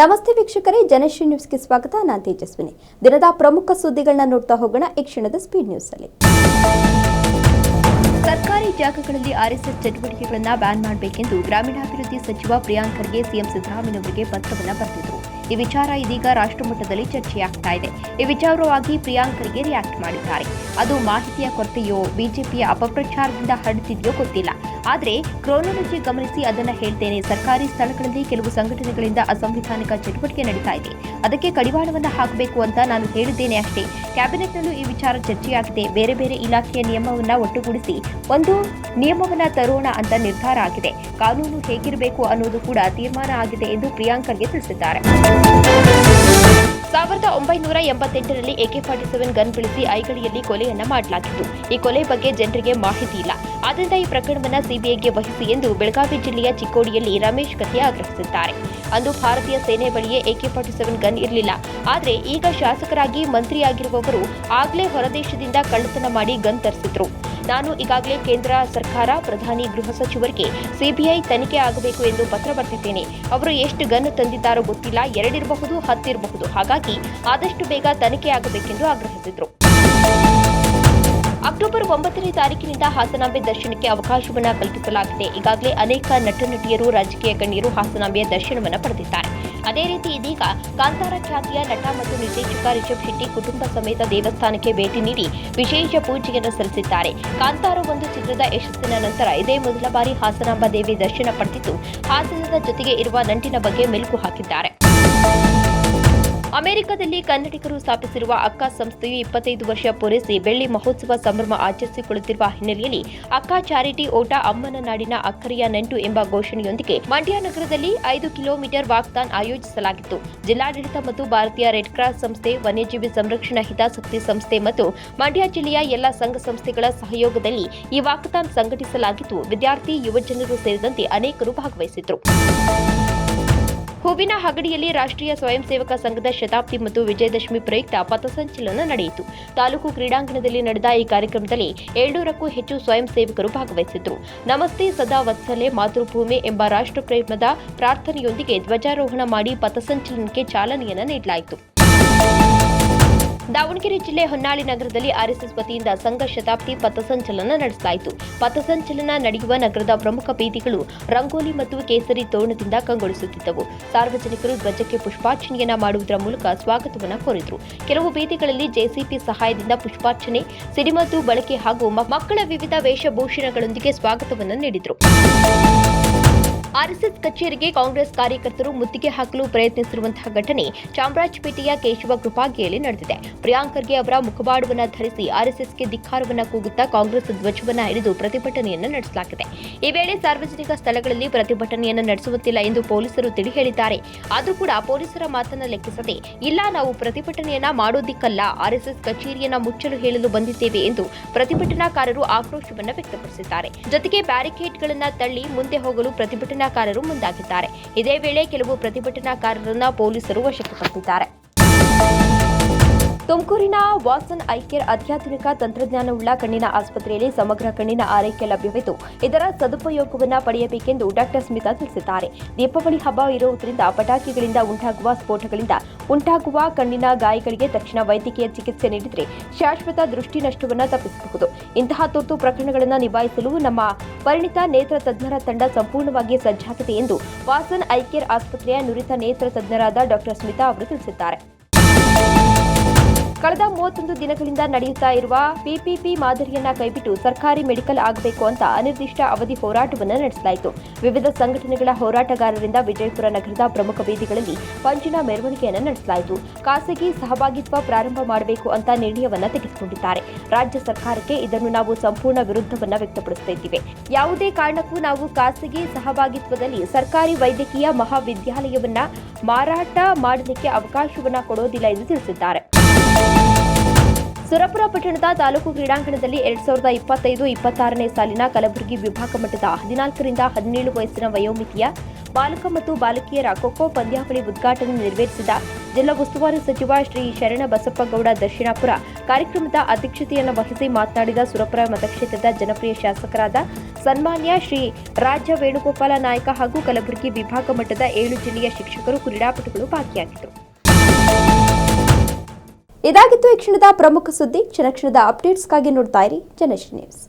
ನಮಸ್ತೆ ವೀಕ್ಷಕರೇ, ಜನಶ್ರೀ ನ್ಯೂಸ್ಗೆ ಸ್ವಾಗತ. ನಾನು ತೇಜಸ್ವಿನಿ. ದಿನದ ಪ್ರಮುಖ ಸುದ್ದಿಗಳನ್ನ ನೋಡ್ತಾ ಹೋಗೋಣ ಈ ಕ್ಷಣದ ಸ್ಪೀಡ್ ನ್ಯೂಸ್ ಅಲ್ಲಿ. ಸರ್ಕಾರಿ ಜಾಗಗಳಲ್ಲಿ ಆರ್ಎಸ್ಎಸ್ ಚಟುವಟಿಕೆಗಳನ್ನು ಬ್ಯಾನ್ ಮಾಡಬೇಕೆಂದು ಗ್ರಾಮೀಣಾಭಿವೃದ್ಧಿ ಸಚಿವ ಪ್ರಿಯಾಂಕ್ ಖರ್ಗೆ ಸಿಎಂ ಸಿದ್ದರಾಮಯ್ಯನವರಿಗೆ ಪತ್ರವನ್ನು ಬರೆದಿದ್ದರು. ಈ ವಿಚಾರ ಇದೀಗ ರಾಷ್ಟ್ರಮಟ್ಟದಲ್ಲಿ ಚರ್ಚೆಯಾಗ್ತಾ ಇದೆ. ಈ ವಿಚಾರವಾಗಿ ಪ್ರಿಯಾಂಕ್ ಖರ್ಗೆ ರಿಯಾಕ್ಟ್ ಮಾಡಿದ್ದಾರೆ. ಅದು ಮಾಹಿತಿಯ ಕೊರತೆಯೋ, ಬಿಜೆಪಿಯ ಅಪಪ್ರಚಾರದಿಂದ ಹರಡುತ್ತಿದೆಯೋ ಗೊತ್ತಿಲ್ಲ. ಆದರೆ ಕ್ರೋನಾಲಜಿ ಗಮನಿಸಿ ಅದನ್ನು ಹೇಳ್ತೇನೆ. ಸರ್ಕಾರಿ ಸ್ಥಳಗಳಲ್ಲಿ ಕೆಲವು ಸಂಘಟನೆಗಳಿಂದ ಅಸಂವಿಧಾನಿಕ ಚಟುವಟಿಕೆ ನಡೀತಾ ಇದೆ. ಅದಕ್ಕೆ ಕಡಿವಾಣವನ್ನು ಹಾಕಬೇಕು ಅಂತ ನಾನು ಹೇಳಿದ್ದೇನೆ ಅಷ್ಟೇ. ಕ್ಯಾಬಿನೆಟ್ನಲ್ಲೂ ಈ ವಿಚಾರ ಚರ್ಚೆಯಾಗಿದೆ. ಬೇರೆ ಬೇರೆ ಇಲಾಖೆಯ ನಿಯಮವನ್ನು ಒಟ್ಟುಗೂಡಿಸಿ ಒಂದು ನಿಯಮವನ್ನ ತರೋಣ ಅಂತ ನಿರ್ಧಾರ ಆಗಿದೆ. ಕಾನೂನು ಹೇಗಿರಬೇಕು ಅನ್ನೋದು ಕೂಡ ತೀರ್ಮಾನ ಆಗಿದೆ ಎಂದು ಪ್ರಿಯಾಂಕ್ ಖರ್ಗೆ ತಿಳಿಸಿದ್ದಾರೆ. 1988ರಲ್ಲಿ AK-47 ಗನ್ ಬಳಸಿ ಐಗಳಿಯಲ್ಲಿ ಕೊಲೆಯನ್ನ ಮಾಡಲಾಗಿತ್ತು. ಈ ಕೊಲೆ ಬಗ್ಗೆ ಜನರಿಗೆ ಮಾಹಿತಿ ಇಲ್ಲ. ಆದ್ದರಿಂದ ಈ ಪ್ರಕರಣವನ್ನು ಸಿಬಿಐಗೆ ವಹಿಸಿ ಎಂದು ಬೆಳಗಾವಿ ಜಿಲ್ಲೆಯ ಚಿಕ್ಕೋಡಿಯಲ್ಲಿ ರಮೇಶ್ ಕತ್ತಿ ಆಗ್ರಹಿಸಿದ್ದಾರೆ. ಅಂದು ಭಾರತೀಯ ಸೇನೆ ಬಳಿಯೇ AK-47 ಗನ್ ಇರಲಿಲ್ಲ. ಆದರೆ ಈಗ ಶಾಸಕರಾಗಿ ಮಂತ್ರಿಯಾಗಿರುವವರು ಆಗಲೇ ಹೊರದೇಶದಿಂದ ಕಳ್ಳತನ ಮಾಡಿ ಗನ್ ತರಿಸಿದ್ರು. ನಾನು ಈಗಾಗಲೇ ಕೇಂದ್ರ ಸರ್ಕಾರ, ಪ್ರಧಾನಿ, ಗೃಹ ಸಚಿವರಿಗೆ ಸಿಬಿಐ ತನಿಖೆ ಆಗಬೇಕು ಎಂದು ಪತ್ರ ಬರೆದಿದ್ದೇನೆ. ಅವರು ಎಷ್ಟು ಗನ್ ತಂದಿದ್ದಾರೋ ಗೊತ್ತಿಲ್ಲ. 2 ಇರಬಹುದು, 10 ಇರಬಹುದು. ಹಾಗಾಗಿ ಆದಷ್ಟು ಬೇಗ ತನಿಖೆ ಆಗಬೇಕೆಂದು ಆಗ್ರಹಿಸಿದರು. ಅಕ್ಟೋಬರ್ 9ನೇ ತಾರೀಕಿನಿಂದ ಹಾಸನಾಂಬೆ ದರ್ಶನಕ್ಕೆ ಅವಕಾಶವನ್ನು ಕಲ್ಪಿಸಲಾಗಿದೆ. ಈಗಾಗಲೇ ಅನೇಕ ನಟ-ನಟಿಯರು, ರಾಜಕೀಯ ಗಣ್ಯರು ಹಾಸನಾಂಬೆಯ ದರ್ಶನವನ್ನು ಪಡೆದಿದ್ದಾರೆ. ಅದೇ ರೀತಿ ಇದೀಗ ಕಾಂತಾರ ಖ್ಯಾತಿಯ ನಟ ಮತ್ತು ನಿರ್ದೇಶಕ ರಿಷಬ್ ಶೆಟ್ಟಿ ಕುಟುಂಬ ಸಮೇತ ದೇವಸ್ಥಾನಕ್ಕೆ ಭೇಟಿ ನೀಡಿ ವಿಶೇಷ ಪೂಜೆಯನ್ನು ಸಲ್ಲಿಸಿದ್ದಾರೆ. ಕಾಂತಾರ 1 ಚಿತ್ರದ ಯಶಸ್ಸಿನ ನಂತರ ಇದೇ ಮೊದಲ ಬಾರಿ ಹಾಸನಾಂಬ ದೇವಿ ದರ್ಶನ ಪಡೆದಿದ್ದು, ಹಾಸನದ ಜೊತೆಗೆ ಇರುವ ನಂಟಿನ ಬಗ್ಗೆ ಮೆಲುಕು ಹಾಕಿದ್ದಾರೆ. ಅಮೆರಿಕದಲ್ಲಿ ಕನ್ನಡಿಗರು ಸ್ಥಾಪಿಸಿರುವ ಅಕ್ಕ ಸಂಸ್ಥೆಯು 25 ವರ್ಷ ಪೂರೈಸಿ ಬೆಳ್ಳಿ ಮಹೋತ್ಸವ ಸಂಭ್ರಮ ಆಚರಿಸಿಕೊಳ್ಳುತ್ತಿರುವ ಹಿನ್ನೆಲೆಯಲ್ಲಿ ಅಕ್ಕ ಚಾರಿಟಿ ಓಟ ಅಮ್ಮನ ನಾಡಿನ ಅಕ್ಕರೆಯ ನೆಂಟು ಎಂಬ ಘೋಷಣೆಯೊಂದಿಗೆ ಮಂಡ್ಯ ನಗರದಲ್ಲಿ 5 ಕಿಲೋಮೀಟರ್ ವಾಕ್ಥಾನ್ ಆಯೋಜಿಸಲಾಗಿತ್ತು. ಜಿಲ್ಲಾಡಳಿತ ಮತ್ತು ಭಾರತೀಯ ರೆಡ್ ಕ್ರಾಸ್ ಸಂಸ್ಥೆ, ವನ್ಯಜೀವಿ ಸಂರಕ್ಷಣಾ ಹಿತಾಸಕ್ತಿ ಸಂಸ್ಥೆ ಮತ್ತು ಮಂಡ್ಯ ಜಿಲ್ಲೆಯ ಎಲ್ಲ ಸಂಘ ಸಂಸ್ಥೆಗಳ ಸಹಯೋಗದಲ್ಲಿ ಈ ವಾಕ್ಥಾನ್ ಸಂಘಟಿಸಲಾಗಿದ್ದು, ವಿದ್ಯಾರ್ಥಿ, ಯುವಜನರು ಸೇರಿದಂತೆ ಅನೇಕರು ಭಾಗವಹಿಸಿದ್ದರು. ಹೂವಿನ ಹಗಡಿಯಲ್ಲಿ ರಾಷ್ಟ್ರೀಯ ಸ್ವಯಂ ಸೇವಕ ಸಂಘದ ಶತಾಬ್ದಿ ಮತ್ತು ವಿಜಯದಶಮಿ ಪ್ರಯುಕ್ತ ಪಥಸಂಚಲನ ನಡೆಯಿತು. ತಾಲೂಕು ಕ್ರೀಡಾಂಗಣದಲ್ಲಿ ನಡೆದ ಈ ಕಾರ್ಯಕ್ರಮದಲ್ಲಿ 700ಕ್ಕೂ ಹೆಚ್ಚು ಸ್ವಯಂ ಸೇವಕರು ಭಾಗವಹಿಸಿದ್ದರು. ನಮಸ್ತೆ ಸದಾ ವತ್ಸಲೆ ಮಾತೃಭೂಮಿ ಎಂಬ ರಾಷ್ಟ್ರಪ್ರೇಮದ ಪ್ರಾರ್ಥನೆಯೊಂದಿಗೆ ಧ್ವಜಾರೋಹಣ ಮಾಡಿ ಪಥಸಂಚಲನಕ್ಕೆ ಚಾಲನೆಯನ್ನು ನೀಡಲಾಯಿತು. ದಾವಣಗೆರೆ ಜಿಲ್ಲೆ ಹೊನ್ನಾಳಿ ನಗರದಲ್ಲಿ ಆರ್ಎಸ್ಎಸ್ ವತಿಯಿಂದ ಸಂಘ ಶತಾಬ್ದಿ ಪಥಸಂಚಲನ ನಡೆಸಲಾಯಿತು. ಪಥಸಂಚಲನ ನಡೆಯುವ ನಗರದ ಪ್ರಮುಖ ಬೀದಿಗಳು ರಂಗೋಲಿ ಮತ್ತು ಕೇಸರಿ ತೋರಣದಿಂದ ಕಂಗೊಳಿಸುತ್ತಿದ್ದವು. ಸಾರ್ವಜನಿಕರು ಧ್ವಜಕ್ಕೆ ಪುಷ್ಪಾರ್ಚನೆಯನ್ನ ಮಾಡುವುದರ ಮೂಲಕ ಸ್ವಾಗತವನ್ನು ಕೋರಿದರು. ಕೆಲವು ಬೀದಿಗಳಲ್ಲಿ ಜೆಸಿಪಿ ಸಹಾಯದಿಂದ ಪುಷ್ಪಾರ್ಚನೆ, ಸಿಡಿಮದ್ದು ಬಳಕೆ ಹಾಗೂ ಮಕ್ಕಳ ವಿವಿಧ ವೇಷಭೂಷಣಗಳೊಂದಿಗೆ ಸ್ವಾಗತವನ್ನು ನೀಡಿದರು. ಆರ್ಎಸ್ಎಸ್ ಕಚೇರಿಗೆ ಕಾಂಗ್ರೆಸ್ ಕಾರ್ಯಕರ್ತರು ಮುತ್ತಿಗೆ ಹಾಕಲು ಪ್ರಯತ್ನಿಸಿರುವಂತಹ ಘಟನೆ ಚಾಮರಾಜಪೇಟೆಯ ಕೇಶವ ಕೃಪಾಗಿಯಲ್ಲಿ ನಡೆದಿದೆ. ಪ್ರಿಯಾಂಕ್ ಖರ್ಗೆ ಅವರ ಮುಖವಾಡವನ್ನು ಧರಿಸಿ ಆರ್ಎಸ್ಎಸ್ಗೆ ಧಿಕ್ಕಾರವನ್ನು ಕೂಗುತ್ತಾ ಕಾಂಗ್ರೆಸ್ ಧ್ವಜವನ್ನು ಹಿಡಿದು ಪ್ರತಿಭಟನೆಯನ್ನು ನಡೆಸಲಾಗಿದೆ. ಈ ವೇಳೆ ಸಾರ್ವಜನಿಕ ಸ್ಥಳಗಳಲ್ಲಿ ಪ್ರತಿಭಟನೆಯನ್ನು ನಡೆಸುವಂತಿಲ್ಲ ಎಂದು ಪೊಲೀಸರು ತಿಳಿ ಹೇಳಿದ್ದಾರೆ. ಆದರೂ ಕೂಡ ಪೊಲೀಸರ ಮಾತನ್ನು ಲೆಕ್ಕಿಸದೆ, ಇಲ್ಲ ನಾವು ಪ್ರತಿಭಟನೆಯನ್ನ ಮಾಡೋದಿಕ್ಕಲ್ಲ, ಆರ್ಎಸ್ಎಸ್ ಕಚೇರಿಯನ್ನ ಮುಚ್ಚಲು ಹೇಳಲು ಬಂದಿದ್ದೇವೆ ಎಂದು ಪ್ರತಿಭಟನಾಕಾರರು ಆಕ್ರೋಶವನ್ನು ವ್ಯಕ್ತಪಡಿಸಿದ್ದಾರೆ. ಜೊತೆಗೆ ಬ್ಯಾರಿಕೇಡ್ಗಳನ್ನು ತಳ್ಳಿ ಮುಂದೆ ಹೋಗಲು ಪ್ರತಿಭಟನಾಕಾರರು ಮುಂದಾಗಿದ್ದಾರೆ. ಇದೇ ವೇಳೆ ಕೆಲವು ಪ್ರತಿಭಟನಾಕಾರರನ್ನ ಪೊಲೀಸರು ವಶಕ್ಕೆ ಪಡೆದಿದ್ದಾರೆ. ತುಮಕೂರಿನ ವಾಸನ್ ಐ ಕೇರ್ ಅತ್ಯಾಧುನಿಕ ತಂತ್ರಜ್ಞಾನವುಳ್ಳ ಕಣ್ಣಿನ ಆಸ್ಪತ್ರೆಯಲ್ಲಿ ಸಮಗ್ರ ಕಣ್ಣಿನ ಆರೈಕೆ ಲಭ್ಯವಿದ್ದು, ಇದರ ಸದುಪಯೋಗವನ್ನು ಪಡೆಯಬೇಕೆಂದು ಡಾಕ್ಟರ್ ಸ್ಮಿತಾ ತಿಳಿಸಿದ್ದಾರೆ. ದೀಪಾವಳಿ ಹಬ್ಬ ಇರುವುದರಿಂದ ಪಟಾಕಿಗಳಿಂದ ಉಂಟಾಗುವ ಸ್ಫೋಟಗಳಿಂದ ಉಂಟಾಗುವ ಕಣ್ಣಿನ ಗಾಯಗಳಿಗೆ ತಕ್ಷಣ ವೈದ್ಯಕೀಯ ಚಿಕಿತ್ಸೆ ನೀಡಿದರೆ ಶಾಶ್ವತ ದೃಷ್ಟಿ ನಷ್ಟವನ್ನು ತಪ್ಪಿಸಬಹುದು. ಇಂತಹ ತುರ್ತು ಪ್ರಕರಣಗಳನ್ನು ನಿಭಾಯಿಸಲು ನಮ್ಮ ಪರಿಣಿತ ನೇತ್ರ ತಜ್ಞರ ತಂಡ ಸಂಪೂರ್ಣವಾಗಿ ಸಜ್ಜಾಗಿದೆ ಎಂದು ವಾಸನ್ ಐ ಕೇರ್ ಆಸ್ಪತ್ರೆಯ ನುರಿತ ನೇತ್ರ ತಜ್ಞರಾದ ಡಾಕ್ಟರ್ ಸ್ಮಿತಾ ಅವರು ತಿಳಿಸಿದ್ದಾರೆ. ಕಳೆದ 31 ದಿನಗಳಿಂದ ನಡೆಯುತ್ತಾ ಇರುವ ಪಿಪಿಪಿ ಮಾದರಿಯನ್ನ ಕೈಬಿಟ್ಟು ಸರ್ಕಾರಿ ಮೆಡಿಕಲ್ ಆಗಬೇಕು ಅಂತ ಅನಿರ್ದಿಷ್ಟ ಅವಧಿ ಹೋರಾಟವನ್ನು ನಡೆಸಲಾಯಿತು. ವಿವಿಧ ಸಂಘಟನೆಗಳ ಹೋರಾಟಗಾರರಿಂದ ವಿಜಯಪುರ ನಗರದ ಪ್ರಮುಖ ಬೀದಿಗಳಲ್ಲಿ ಪಂಜಿನ ಮೆರವಣಿಗೆಯನ್ನು ನಡೆಸಲಾಯಿತು. ಖಾಸಗಿ ಸಹಭಾಗಿತ್ವ ಪ್ರಾರಂಭ ಮಾಡಬೇಕು ಅಂತ ನಿರ್ಣಯವನ್ನ ತೆಗೆದುಕೊಂಡಿದ್ದಾರೆ. ರಾಜ್ಯ ಸರ್ಕಾರಕ್ಕೆ ಇದನ್ನು ನಾವು ಸಂಪೂರ್ಣ ವಿರುದ್ಧವನ್ನ ವ್ಯಕ್ತಪಡಿಸುತ್ತಿದ್ದೇವೆ. ಯಾವುದೇ ಕಾರಣಕ್ಕೂ ನಾವು ಖಾಸಗಿ ಸಹಭಾಗಿತ್ವದಲ್ಲಿ ಸರ್ಕಾರಿ ವೈದ್ಯಕೀಯ ಮಹಾವಿದ್ಯಾಲಯವನ್ನ ಮಾರಾಟ ಮಾಡಲಿಕ್ಕೆ ಅವಕಾಶವನ್ನ ಕೊಡೋದಿಲ್ಲ ಎಂದು ತಿಳಿಸಿದ್ದಾರೆ. ಸುರಪುರ ಪಟ್ಟಣದ ತಾಲೂಕು ಕ್ರೀಡಾಂಗಣದಲ್ಲಿ 2025-26ನೇ ಸಾಲಿನ ಕಲಬುರಗಿ ವಿಭಾಗ ಮಟ್ಟದ 14 ರಿಂದ 17 ವಯಸ್ಸಿನ ವಯೋಮಿತಿಯ ಬಾಲಕ ಮತ್ತು ಬಾಲಕಿಯರ ಖೋಖೋ ಪಂದ್ಯಾವಳಿ ಉದ್ಘಾಟನೆ ನೆರವೇರಿಸಿದ ಜಿಲ್ಲಾ ಉಸ್ತುವಾರಿ ಸಚಿವ ಶ್ರೀ ಶರಣ ಬಸಪ್ಪಗೌಡ ದರ್ಶನಾಪುರ ಕಾರ್ಯಕ್ರಮದ ಅಧ್ಯಕ್ಷತೆಯನ್ನು ವಹಿಸಿ ಮಾತನಾಡಿದ ಸುರಪುರ ಮತಕ್ಷೇತ್ರದ ಜನಪ್ರಿಯ ಶಾಸಕರಾದ ಸನ್ಮಾನ್ಯ ಶ್ರೀ ರಾಜ್ಯ ವೇಣುಗೋಪಾಲ ನಾಯಕ ಹಾಗೂ ಕಲಬುರಗಿ ವಿಭಾಗ ಮಟ್ಟದ 7 ಜಿಲ್ಲೆಯ ಶಿಕ್ಷಕರು ಕ್ರೀಡಾಪಟುಗಳು ಭಾಗಿಯಾಗಿದ್ದರು. ಇದಾಗಿತ್ತು ಈ ಕ್ಷಣದ ಪ್ರಮುಖ ಸುದ್ದಿ. ಕ್ಷಣದ ಅಪ್ಡೇಟ್ಸ್ಗಾಗಿ ನೋಡ್ತಾ ಇರಿ ಜನಶ್ರೀ ನ್ಯೂಸ್.